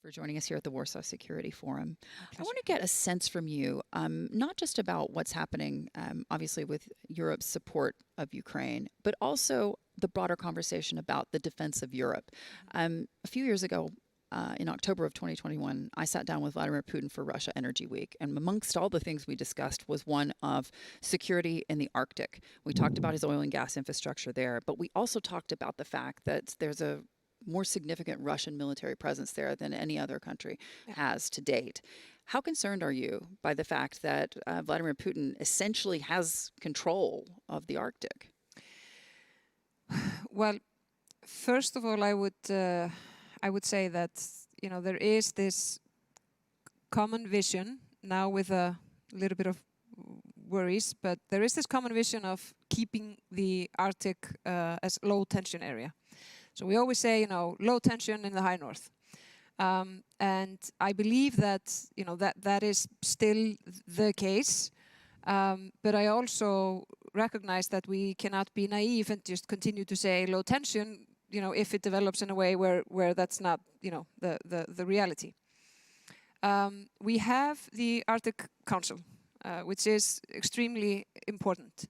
for joining us here at the Warsaw Security Forum. I want to get a sense from you, not just about what's happening, obviously, with Europe's support of Ukraine, but also the broader conversation about the defense of Europe. A few years ago, in October of 2021, I sat down with Vladimir Putin for Russia Energy Week. And amongst all the things we discussed was one of security in the Arctic. We talked about his oil and gas infrastructure there, but we also talked about the fact that there's a more significant Russian military presence there than any other country has to date. How concerned are you by the fact that Vladimir Putin essentially has control of the Arctic? Well, first of all, I would say that there is this common vision now with a little bit of worries, but there is this common vision of keeping the Arctic as low tension area. So we always say, low tension in the high north. And I believe that, that is still the case. But I also recognize that we cannot be naive and just continue to say low tension, if it develops in a way where that's not, the reality. We have the Arctic Council, which is extremely important.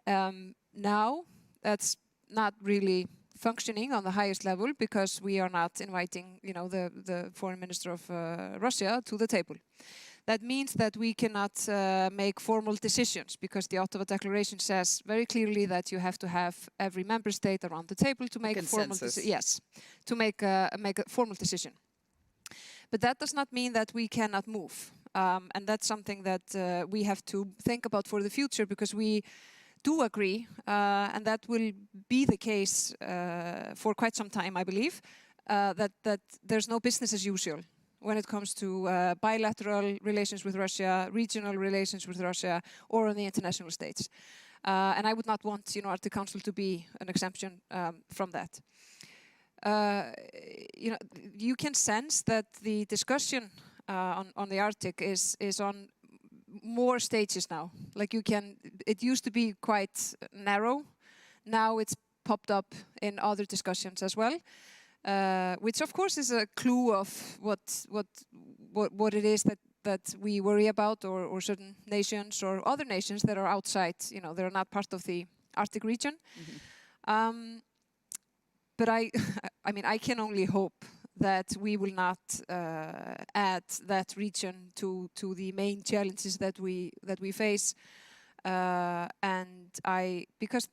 Now, that's not really functioning on the highest level because we are not inviting, the foreign minister of Russia to the table. That means that we cannot make formal decisions because the Ottawa Declaration says very clearly that you have to have every member state around the table to make a formal decision. Yes, to make a formal decision. But that does not mean that we cannot move, and that's something that we have to think about for the future because we do agree, and that will be the case for quite some time, I believe, that there's no business as usual when it comes to bilateral relations with Russia, regional relations with Russia, or on the international stage. And I would not want, Arctic Council to be an exemption from that. You can sense that the discussion on the Arctic is on more stages now. It used to be quite narrow. Now it's popped up in other discussions as well. Which of course is a clue of what it is that we worry about, or certain nations or other nations that are outside, they're not part of the Arctic region. Mm-hmm. But I can only hope that we will not add that region to the main challenges that we face. Because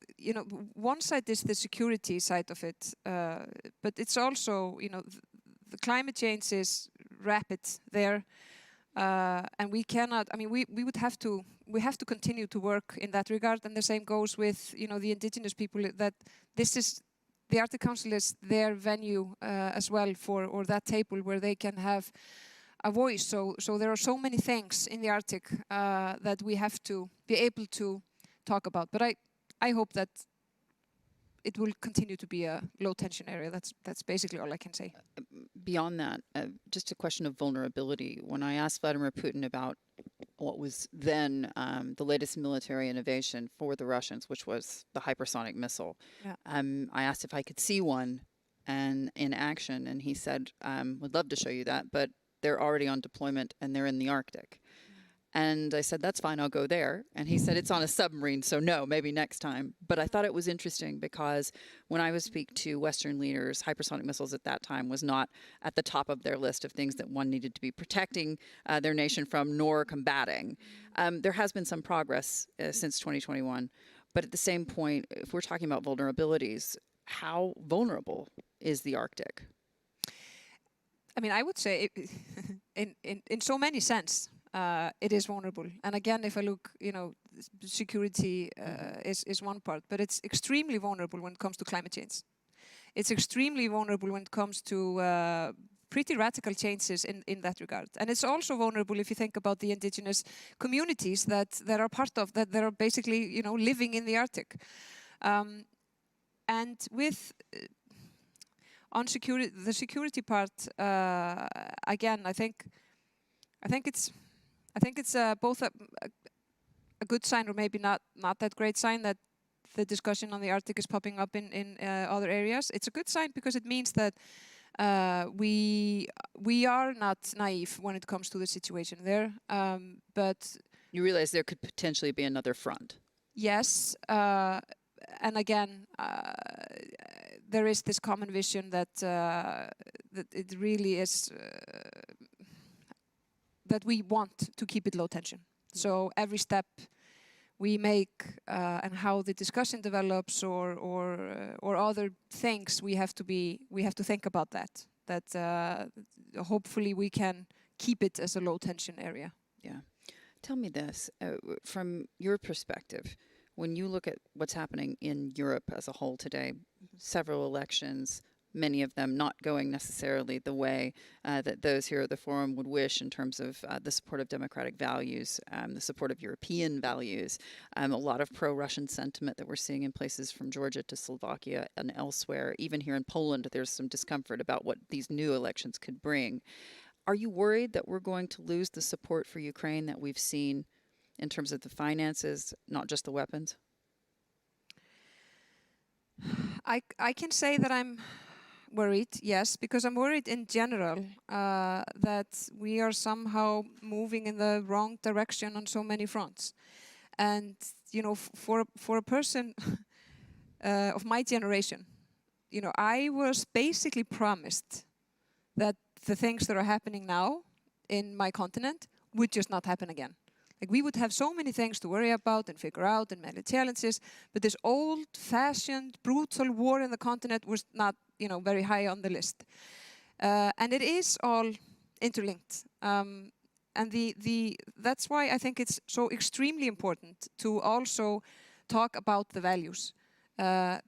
one side is the security side of it, but it's also the climate change is rapid there, and we cannot. We have to continue to work in that regard, and the same goes with the indigenous people. That the Arctic Council is their venue as well or that table where they can have a voice. So there are so many things in the Arctic that we have to be able to talk about. But I hope that it will continue to be a low tension area. That's basically all I can say. Beyond that, just a question of vulnerability. When I asked Vladimir Putin about what was then the latest military innovation for the Russians, which was the hypersonic missile, I asked if I could see one in action, and he said, "Would love to show you that, but they're already on deployment and they're in the Arctic." And I said, "That's fine, I'll go there." And he said, "It's on a submarine, so no, maybe next time." But I thought it was interesting because when I would speak to Western leaders, hypersonic missiles at that time was not at the top of their list of things that one needed to be protecting their nation from nor combating. There has been some progress since 2021. But at the same point, if we're talking about vulnerabilities, how vulnerable is the Arctic? I would say in so many sense, it is vulnerable. And again, if I look, security is one part, but it's extremely vulnerable when it comes to climate change. It's extremely vulnerable when it comes to pretty radical changes in that regard. And it's also vulnerable if you think about the indigenous communities that are part of, that are basically, living in the Arctic. And with on the security part, again, I think it's both a good sign or maybe not that great sign that the discussion on the Arctic is popping up in other areas. It's a good sign because it means that We are not naive when it comes to the situation there, but You realize there could potentially be another front. yes, and again, there is this common vision that that it really is that we want to keep it low tension. So every step we make and how the discussion develops or other things, we have to think about that. That hopefully we can keep it as a low tension area. Yeah. Tell me this, from your perspective, when you look at what's happening in Europe as a whole today, several elections, many of them not going necessarily the way that those here at the forum would wish in terms of the support of democratic values, the support of European values, a lot of pro-Russian sentiment that we're seeing in places from Georgia to Slovakia and elsewhere. Even here in Poland, there's some discomfort about what these new elections could bring. Are you worried that we're going to lose the support for Ukraine that we've seen in terms of the finances, not just the weapons? I can say that I'm worried, yes, because I'm worried in general that we are somehow moving in the wrong direction on so many fronts. And, you know, for a person of my generation, you know, I was basically promised that the things that are happening now in my continent would just not happen again. Like, we would have so many things to worry about and figure out and many challenges, but this old-fashioned, brutal war in the continent was not, you know, very high on the list. And it is all interlinked. And that's why I think it's so extremely important to also talk about the values.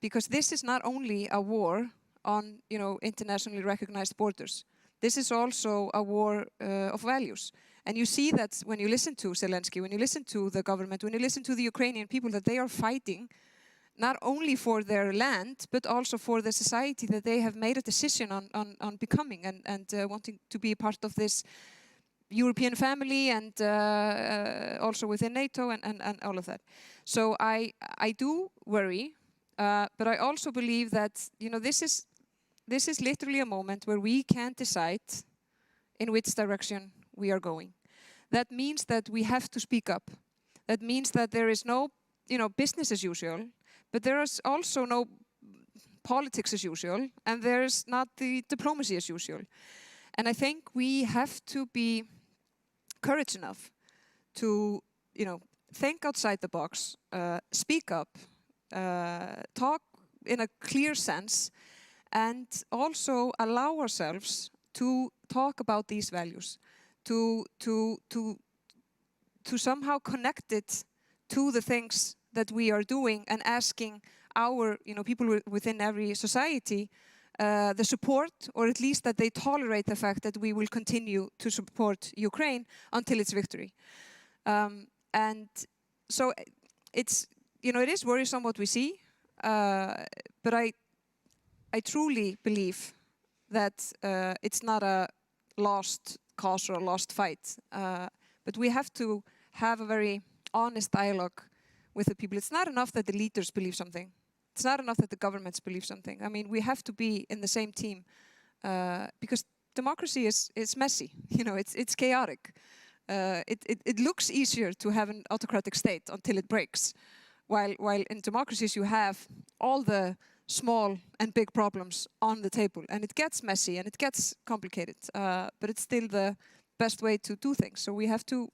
Because this is not only a war on, you know, internationally recognized borders. This is also a war of values. And you see that when you listen to Zelensky, when you listen to the government, when you listen to the Ukrainian people, that they are fighting not only for their land, but also for the society that they have made a decision on becoming and wanting to be a part of this European family and also within NATO and all of that. So I do worry, but I also believe that, you know, this is literally a moment where we can decide in which direction we are going. That means that we have to speak up. That means that there is no, you know, business as usual, but there is also no politics as usual, and there is not the diplomacy as usual. And I think we have to be courage enough to, you know, think outside the box, speak up, talk in a clear sense, and also allow ourselves to talk about these values, to somehow connect it to the things that we are doing and asking our, you know, people within every society the support, or at least that they tolerate the fact that we will continue to support Ukraine until its victory. And so it's, you know, it is worrisome what we see, but I truly believe that it's not a lost cause or a lost fight, but we have to have a very honest dialogue with the people. It's not enough that the leaders believe something. It's not enough that the governments believe something. I mean, we have to be in the same team because democracy is messy. You know, it's chaotic. It looks easier to have an autocratic state until it breaks, while in democracies you have all the small and big problems on the table, and it gets messy and it gets complicated, but it's still the best way to do things. So we have to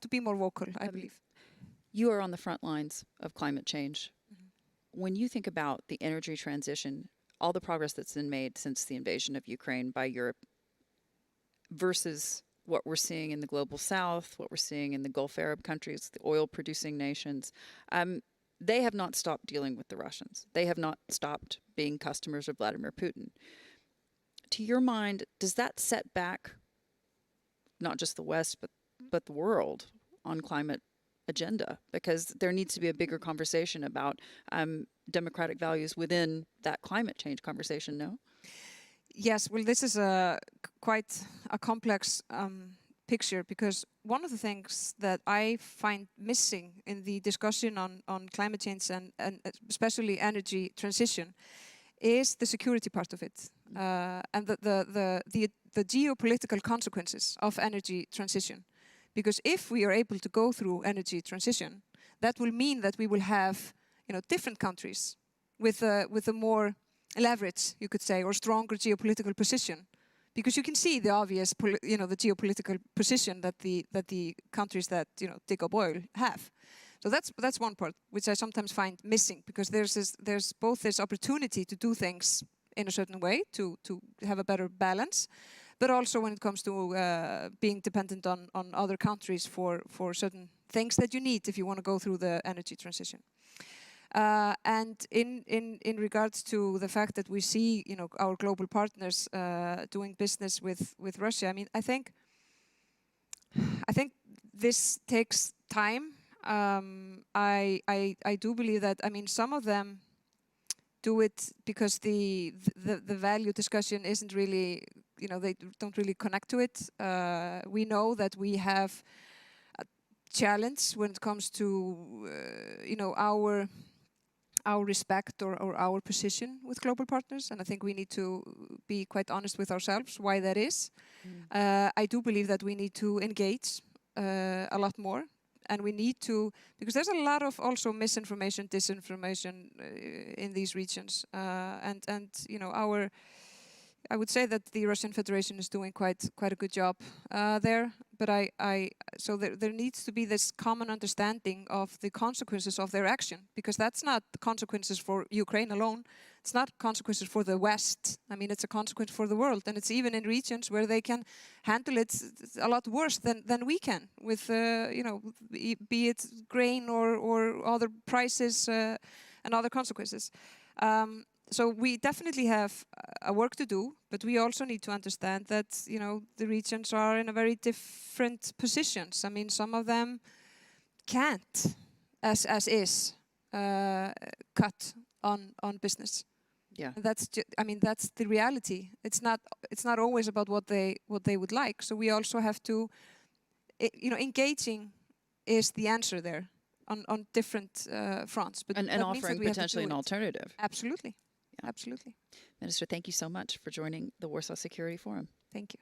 be more vocal, I believe. You are on the front lines of climate change. Mm-hmm. When you think about the energy transition, all the progress that's been made since the invasion of Ukraine by Europe versus what we're seeing in the global south, what we're seeing in the Gulf Arab countries, the oil-producing nations, they have not stopped dealing with the Russians. They have not stopped being customers of Vladimir Putin. To your mind, does that set back not just the West, but the world on climate agenda? Because there needs to be a bigger conversation about democratic values within that climate change conversation, no? Yes, well, this is quite a complex picture, because one of the things that I find missing in the discussion on climate change and especially energy transition is the security part of it, and the geopolitical consequences of energy transition. Because if we are able to go through energy transition, that will mean that we will have, different countries with a more leverage, you could say, or stronger geopolitical position. Because you can see the obvious, the geopolitical position that the countries that dig up oil have. So that's one part which I sometimes find missing, because there's both this opportunity to do things in a certain way to have a better balance, but also when it comes to being dependent on other countries for certain things that you need if you want to go through the energy transition. And in regards to the fact that we see, our global partners doing business with Russia, I mean, I think this takes time. I do believe that, I mean, some of them do it because the value discussion isn't really, they don't really connect to it. We know that we have a challenge when it comes to, our respect or our position with global partners, and I think we need to be quite honest with ourselves why that is. I do believe that we need to engage a lot more, and we need to, because there's a lot of also misinformation, disinformation in these regions, and I would say that the Russian Federation is doing quite a good job there, but so there needs to be this common understanding of the consequences of their action, because that's not the consequences for Ukraine alone. It's not consequences for the West. I mean, it's a consequence for the world, and it's even in regions where they can handle it a lot worse than we can, with be it grain or other prices and other consequences. So we definitely have a work to do, but we also need to understand that, the regions are in a very different positions. I mean, some of them can't, as is, cut on business. Yeah, And that's the reality. It's not always about what they would like. So we also have to, engaging is the answer there on different fronts. But and offering potentially an alternative. Absolutely. Yeah. Absolutely. Minister, thank you so much for joining the Warsaw Security Forum. Thank you.